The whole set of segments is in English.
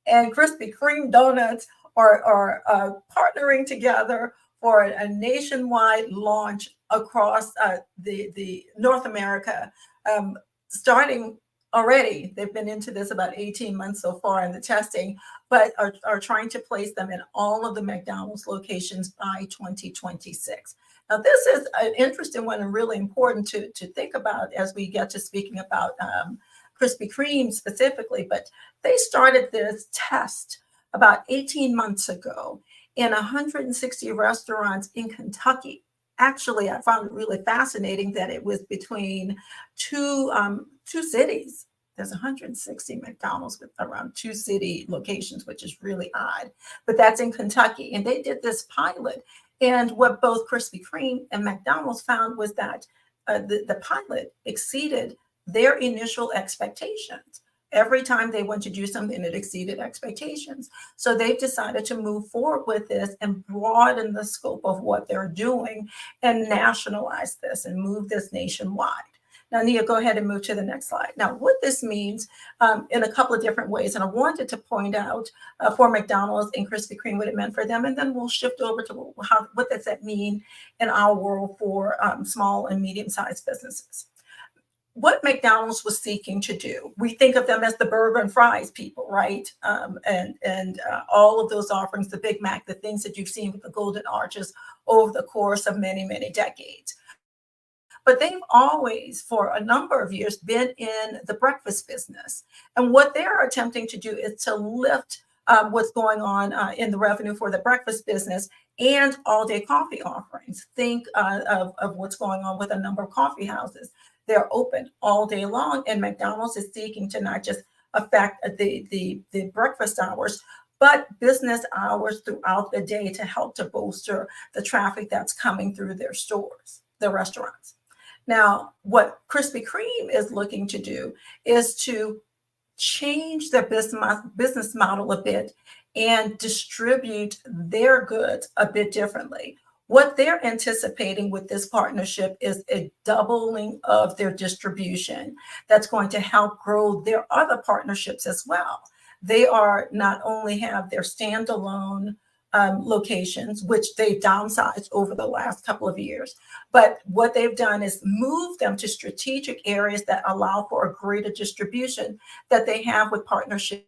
and Krispy Kreme donuts are partnering together for a nationwide launch across the North America, starting already. They've been into this about 18 months so far in the testing, but are trying to place them in all of the McDonald's locations by 2026. Now, this is an interesting one and really important to think about as we get to speaking about Krispy Kreme specifically, but they started this test about 18 months ago in 160 restaurants in Kentucky. Actually, I found it really fascinating that it was between two cities. There's 160 McDonald's with around two city locations, which is really odd, but that's in Kentucky. And they did this pilot. And what both Krispy Kreme and McDonald's found was that the pilot exceeded their initial expectations. Every time they went to do something, it exceeded expectations. So they've decided to move forward with this and broaden the scope of what they're doing and nationalize this and move this nationwide. Now, Nia, go ahead and move to the next slide. Now, what this means in a couple of different ways, and I wanted to point out for McDonald's and Krispy Kreme what it meant for them, and then we'll shift over to what does that mean in our world for small and medium-sized businesses. What McDonald's was seeking to do, we think of them as the burger and fries people, right? And all of those offerings, the Big Mac, the things that you've seen with the golden arches over the course of many, many decades. But they've always, for a number of years, been in the breakfast business. And what they're attempting to do is to lift what's going on in the revenue for the breakfast business and all-day coffee offerings. Think of what's going on with a number of coffee houses. They're open all day long, and McDonald's is seeking to not just affect the breakfast hours, but business hours throughout the day to help to bolster the traffic that's coming through their stores, their restaurants. Now, what Krispy Kreme is looking to do is to change their business model a bit and distribute their goods a bit differently. What they're anticipating with this partnership is a doubling of their distribution that's going to help grow their other partnerships as well. They are not only have their standalone locations, which they've downsized over the last couple of years. But what they've done is move them to strategic areas that allow for a greater distribution that they have with partnerships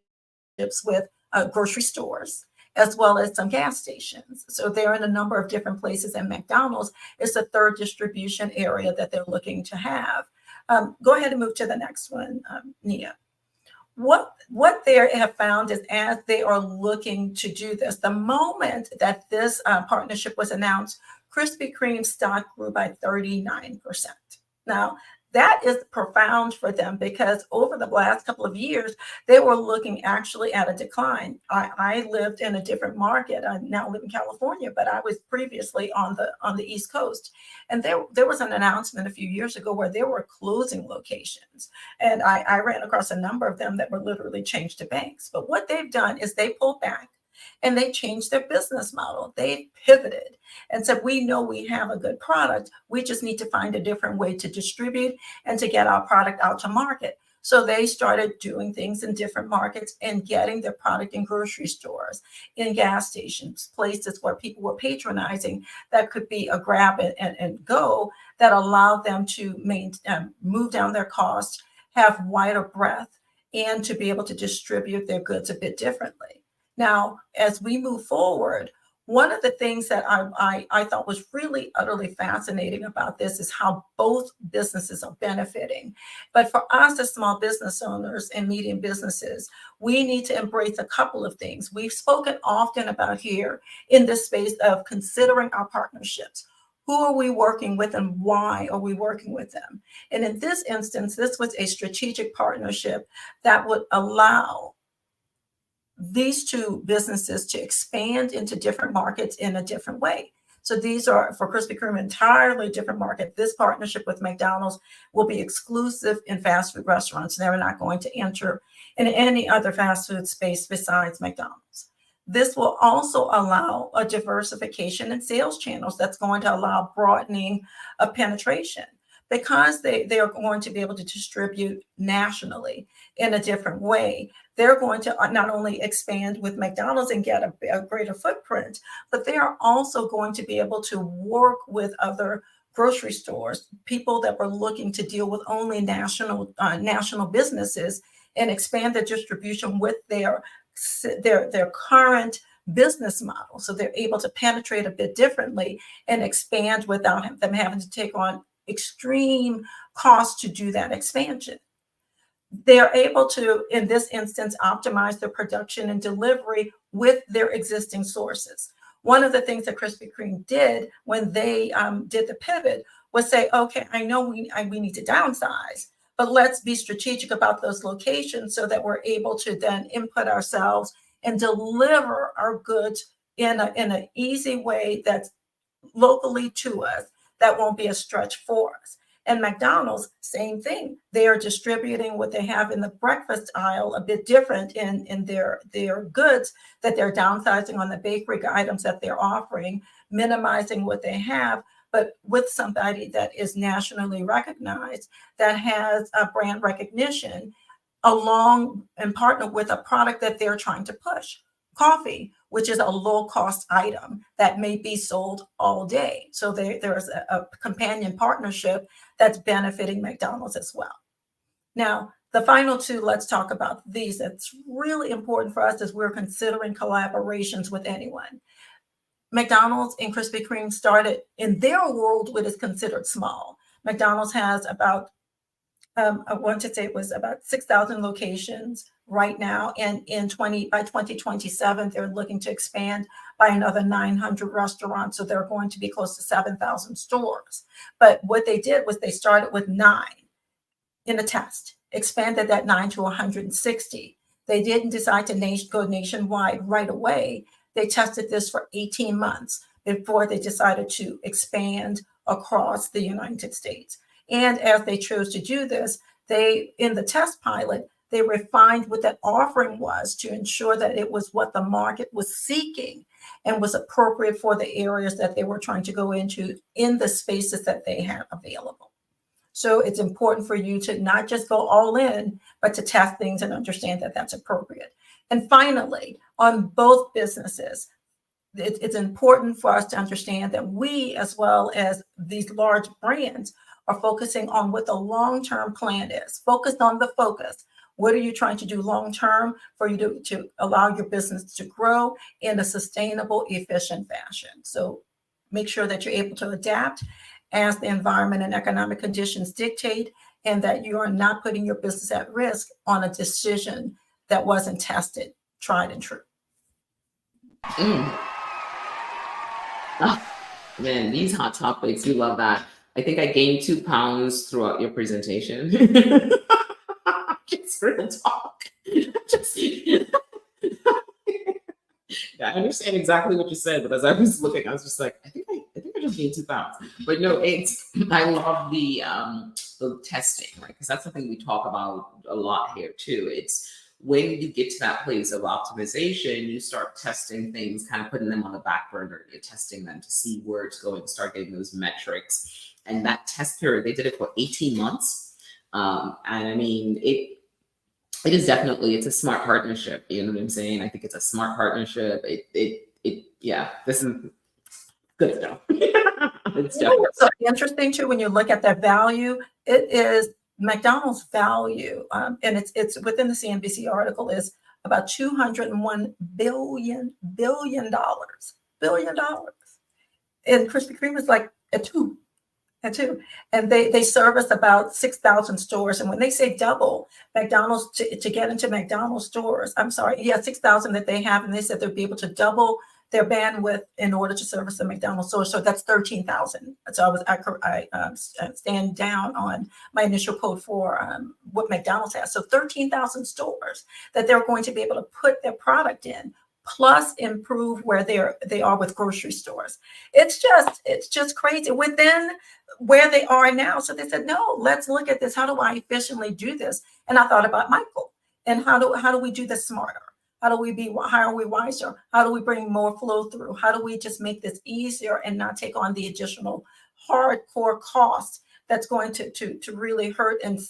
with grocery stores, as well as some gas stations. So they're in a number of different places, and McDonald's is the third distribution area that they're looking to have. Go ahead and move to the next one, Nia. What they have found is as they are looking to do this, the moment that this partnership was announced, Krispy Kreme stock grew by 39%. Now, that is profound for them because over the last couple of years, they were looking actually at a decline. I lived in a different market. I now live in California, but I was previously on the East Coast. And there was an announcement a few years ago where they were closing locations. And I ran across a number of them that were literally changed to banks. But what they've done is they pulled back and they changed their business model. They pivoted and said, we know we have a good product. We just need to find a different way to distribute and to get our product out to market. So they started doing things in different markets and getting their product in grocery stores, in gas stations, places where people were patronizing that could be a grab and go that allowed them to move down their costs, have wider breadth, and to be able to distribute their goods a bit differently. Now, as we move forward, one of the things that I thought was really utterly fascinating about this is how both businesses are benefiting. But for us as small business owners and medium businesses, we need to embrace a couple of things. We've spoken often about here in this space of considering our partnerships. Who are we working with and why are we working with them? And in this instance, this was a strategic partnership that would allow these two businesses to expand into different markets in a different way. So these are, for Krispy Kreme, entirely different market. This partnership with McDonald's will be exclusive in fast food restaurants. They're not going to enter in any other fast food space besides McDonald's. This will also allow a diversification in sales channels that's going to allow broadening of penetration. because they are going to be able to distribute nationally in a different way. They're going to not only expand with McDonald's and get a greater footprint, but they are also going to be able to work with other grocery stores, people that were looking to deal with only national businesses, and expand the distribution with their current business model. So they're able to penetrate a bit differently and expand without them having to take on extreme costs to do that expansion. They're able to, in this instance, optimize their production and delivery with their existing sources. One of the things that Krispy Kreme did when they did the pivot was say, okay, I know we need to downsize, but let's be strategic about those locations so that we're able to then input ourselves and deliver our goods in an easy way that's locally to us, that won't be a stretch for us. And McDonald's, same thing. They are distributing what they have in the breakfast aisle a bit different in their goods, that they're downsizing on the bakery items that they're offering, minimizing what they have, but with somebody that is nationally recognized, that has a brand recognition, along and partner with a product that they're trying to push. Coffee, which is a low cost item that may be sold all day. So there's a companion partnership that's benefiting McDonald's as well. Now, the final two, let's talk about these. It's really important for us as we're considering collaborations with anyone. McDonald's and Krispy Kreme started in their world what is considered small. McDonald's has about I want to say it was about 6,000 locations right now. And by 2027, they're looking to expand by another 900 restaurants. So they're going to be close to 7,000 stores. But what they did was they started with 9 in a test, expanded that 9 to 160. They didn't decide to go nationwide right away. They tested this for 18 months before they decided to expand across the United States. And as they chose to do this, in the test pilot, they refined what that offering was to ensure that it was what the market was seeking and was appropriate for the areas that they were trying to go into in the spaces that they had available. So it's important for you to not just go all in, but to test things and understand that that's appropriate. And finally, on both businesses, it's important for us to understand that we, as well as these large brands, are focusing on what the long-term plan is, focused on the focus. What are you trying to do long-term for you to allow your business to grow in a sustainable, efficient fashion? So make sure that you're able to adapt as the environment and economic conditions dictate, and that you are not putting your business at risk on a decision that wasn't tested, tried and true. Oh, man, these hot topics, we love that. I think I gained 2 pounds throughout your presentation. Just real talk. Just, yeah, I understand exactly what you said, but as I was looking, I was just like, I think I just gained 2 pounds. But no, I love the testing, right? Because that's something we talk about a lot here too. It's when you get to that place of optimization, you start testing things, kind of putting them on the back burner. You're testing them to see where it's going, start getting those metrics. And that test period, they did it for 18 months. And I mean, it is definitely, it's a smart partnership. You know what I'm saying? I think it's a smart partnership. Yeah, this is good stuff. It's definitely so interesting too, when you look at that value, it is McDonald's value, and it's within the CNBC article, is about $201 billion. And Krispy Kreme is like a two. And they service about 6,000 stores. And when they say double McDonald's to get into McDonald's stores, 6,000 that they have, and they said they'll be able to double their bandwidth in order to service the McDonald's stores. So that's 13,000. So I stand down on my initial quote for what McDonald's has. So 13,000 stores that they're going to be able to put their product in, plus improve where they are with grocery stores. It's just crazy within where they are now. So they said, no, let's look at this. How do I efficiently do this? And I thought about Michael, and how do we do this smarter? How are we wiser? How do we bring more flow through? How do we just make this easier and not take on the additional hardcore costs that's going to really hurt and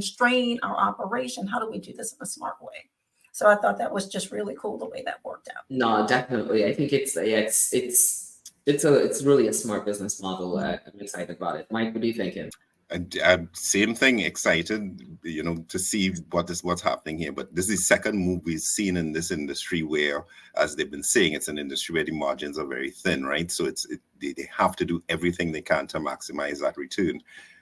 strain our operation. How do we do this in a smart way? So I thought that was just really cool the way that worked out. No, definitely. I think it's really a smart business model. I'm excited about it. Mike, what are you thinking? Same thing, excited, to see what's happening here. But this is the second move we've seen in this industry where, as they've been saying, it's an industry where the margins are very thin, right? So they have to do everything they can to maximize that return.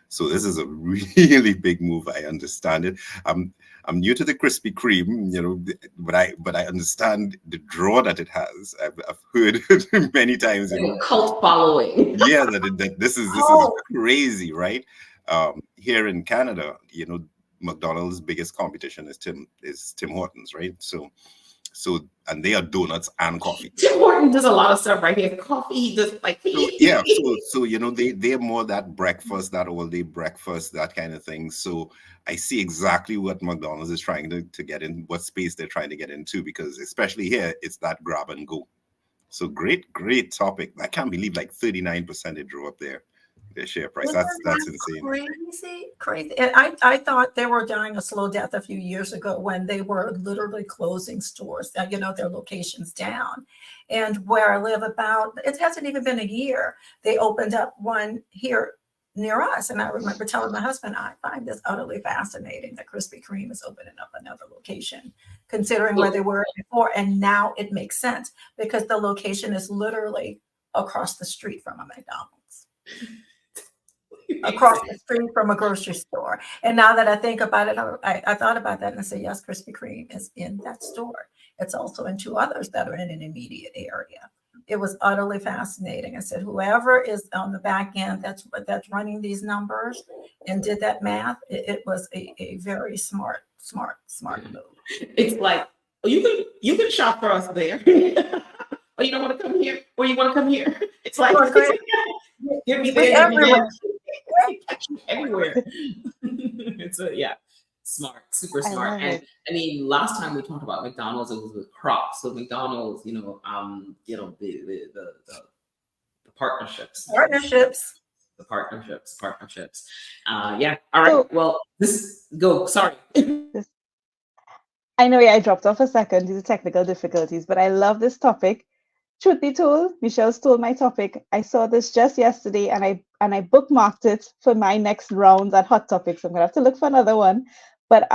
So this is a really big move. I understand it. I'm new to the Krispy Kreme, but I understand the draw that it has. I've heard it many times. Cult following. Yeah, that this is crazy, right? Here in Canada, McDonald's biggest competition is Tim Hortons, right? So and they are donuts and coffee. Tim Hortons does a lot of stuff right here. Coffee, he does like they're more that breakfast, that all day breakfast, that kind of thing. So I see exactly what McDonald's is trying to get in, what space they're trying to get into, because especially here, it's that grab and go. So great topic. I can't believe like 39% it drove up their share price. That's insane. Crazy. And I thought they were dying a slow death a few years ago when they were literally closing stores, their locations down. And where I live, it hasn't even been a year, they opened up one here near us. And I remember telling my husband, I find this utterly fascinating that Krispy Kreme is opening up another location, considering where they were before. And now it makes sense because the location is literally across the street from a McDonald's. Across the street from a grocery store. And now that I think about it, I thought about that and I said, yes, Krispy Kreme is in that store. It's also in two others that are in an immediate area. It was utterly fascinating. I said, whoever is on the back end that's running these numbers and did that math, it was a very smart move. It's like, you can shop for us there. Or you don't want to come here, or you want to come here. It's like give me everywhere. It's smart, super smart. And I mean, last time we talked about McDonald's, it was with Crocs. So McDonald's, the partnerships. The partnerships. All right. Well, sorry. I know, I dropped off a second due to technical difficulties, but I love this topic. Truth be told, Michelle stole my topic. I saw this just yesterday and I bookmarked it for my next round at Hot Topics. I'm gonna have to look for another one. But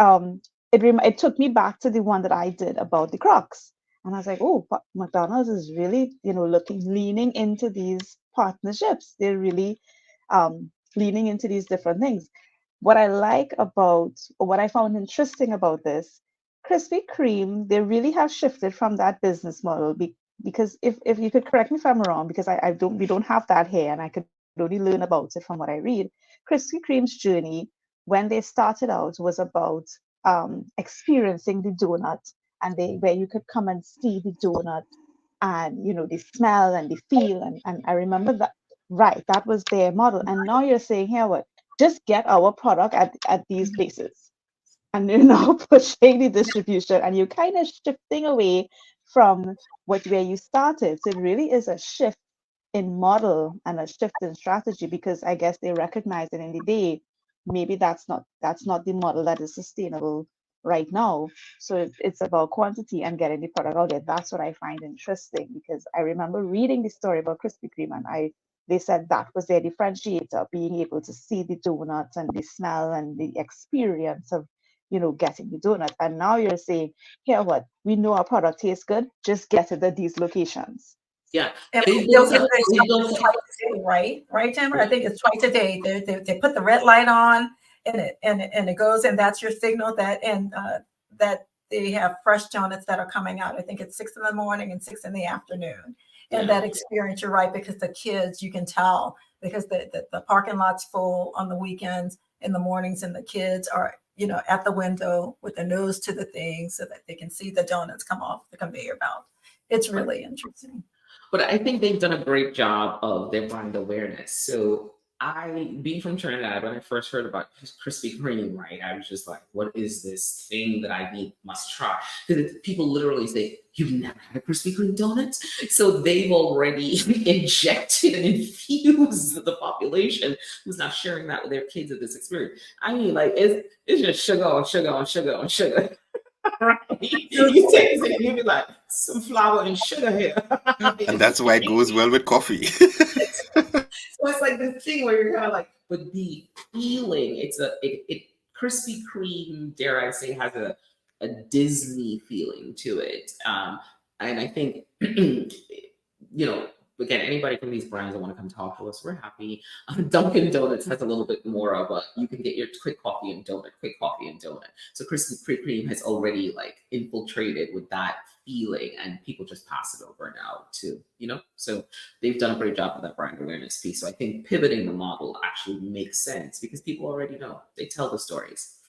it took me back to the one that I did about the Crocs. And I was like, oh, McDonald's is really, leaning into these partnerships. They're really leaning into these different things. What I like about, or what I found interesting about this, Krispy Kreme, they really have shifted from that business model. Because if you could correct me if I'm wrong, because we don't have that here, and I could only learn about it from what I read. Krispy Kreme's journey, when they started out, was about experiencing the donut, and where you could come and see the donut, and the smell and the feel, and I remember that, right? That was their model. And now you're saying, here, what? Just get our product at these places, and you're now pushing the distribution, and you're kind of shifting away from where you started. So it really is a shift in model and a shift in strategy, because I guess they recognize that in the day, maybe that's not the model that is sustainable right now. So it's about quantity and getting the product out there. That's what I find interesting, because I remember reading the story about Krispy Kreme, and they said that was their differentiator, being able to see the donuts and the smell and the experience of getting the donut. And now you're saying, here, what? We know our product tastes good. Just get it at these locations. Yeah. And they'll give it twice a day, right, Tamara? I think it's twice a day. They put the red light on, and it goes, and that's your signal that they have fresh donuts that are coming out. I think it's 6 in the morning and 6 in the afternoon. And that experience, you're right, because the kids, you can tell, because the parking lot's full on the weekends, in the mornings, and the kids are at the window with their nose to the thing so that they can see the donuts come off the conveyor belt. It's really interesting. But I think they've done a great job of their brand awareness. So being from Trinidad, when I first heard about Krispy Kreme, right, I was just like, what is this thing that I must try? Because people literally say, you've never had a Krispy Kreme donut? So they've already injected and infused the population who's not sharing that with their kids of this experience. I mean, like, it's just sugar on sugar on sugar on sugar. Right? You take it and you be like, some flour and sugar here. And that's why it goes well with coffee. So it's like this thing where you're kind of like, but the feeling, it Krispy Kreme, dare I say, has a Disney feeling to it. And I think, again, anybody from these brands that want to come talk to us, we're happy. Dunkin' Donuts has a little bit more of you can get your quick coffee and donut. So Krispy Kreme has already like infiltrated with that feeling, and people just pass it over now too, so they've done a great job with that brand awareness piece. So I think pivoting the model actually makes sense because people already know, they tell the stories.